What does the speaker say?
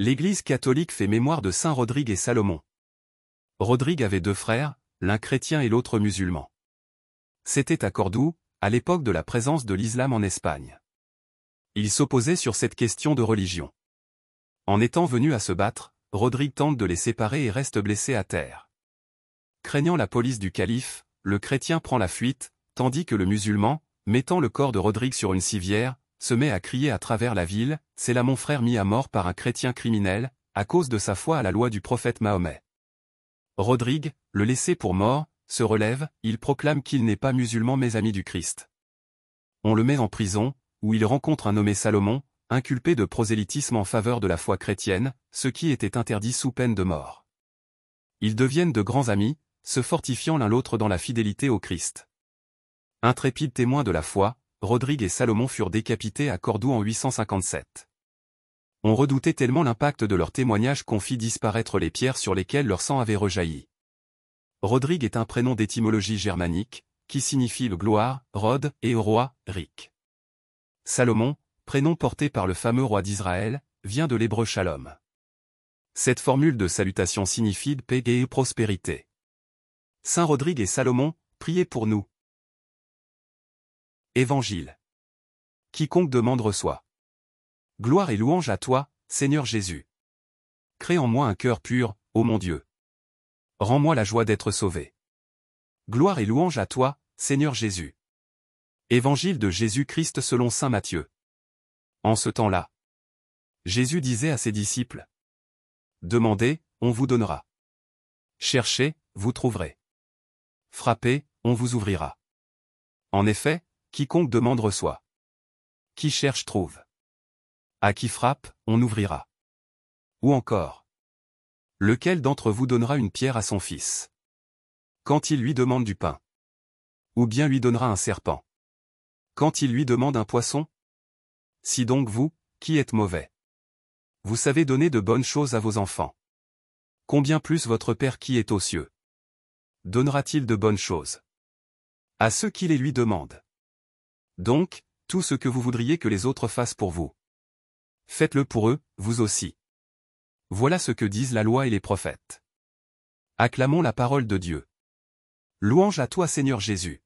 L'Église catholique fait mémoire de saint Rodrigue et Salomon. Rodrigue avait 2 frères, l'un chrétien et l'autre musulman. C'était à Cordoue, à l'époque de la présence de l'islam en Espagne. Ils s'opposaient sur cette question de religion. En étant venus à se battre, Rodrigue tente de les séparer et reste blessé à terre. Craignant la police du calife, le chrétien prend la fuite, tandis que le musulman, mettant le corps de Rodrigue sur une civière, se met à crier à travers la ville, « C'est là mon frère mis à mort par un chrétien criminel, à cause de sa foi à la loi du prophète Mahomet. » Rodrigue, le laissé pour mort, se relève, il proclame qu'il n'est pas musulman mais ami du Christ. On le met en prison, où il rencontre un nommé Salomon, inculpé de prosélytisme en faveur de la foi chrétienne, ce qui était interdit sous peine de mort. Ils deviennent de grands amis, se fortifiant l'un l'autre dans la fidélité au Christ. Intrépides témoins de la foi, Rodrigue et Salomon furent décapités à Cordoue en 857. On redoutait tellement l'impact de leur témoignage qu'on fit disparaître les pierres sur lesquelles leur sang avait rejailli. Rodrigue est un prénom d'étymologie germanique, qui signifie le gloire, Rod, et roi, Ric. Salomon, prénom porté par le fameux roi d'Israël, vient de l'hébreu shalom. Cette formule de salutation signifie paix et prospérité. Saint Rodrigue et Salomon, priez pour nous. Évangile. Quiconque demande reçoit. Gloire et louange à toi, Seigneur Jésus. Crée en moi un cœur pur, ô mon Dieu. Rends-moi la joie d'être sauvé. Gloire et louange à toi, Seigneur Jésus. Évangile de Jésus-Christ selon saint Matthieu. En ce temps-là, Jésus disait à ses disciples: Demandez, on vous donnera. Cherchez, vous trouverez. Frappez, on vous ouvrira. En effet, quiconque demande reçoit. Qui cherche trouve. À qui frappe, on ouvrira. Ou encore: lequel d'entre vous donnera une pierre à son fils quand il lui demande du pain? Ou bien lui donnera un serpent quand il lui demande un poisson? Si donc vous, qui êtes mauvais, vous savez donner de bonnes choses à vos enfants, combien plus votre Père qui est aux cieux donnera-t-il de bonnes choses à ceux qui les lui demandent? Donc, tout ce que vous voudriez que les autres fassent pour vous, faites-le pour eux, vous aussi. Voilà ce que disent la loi et les prophètes. Acclamons la parole de Dieu. Louange à toi Seigneur Jésus.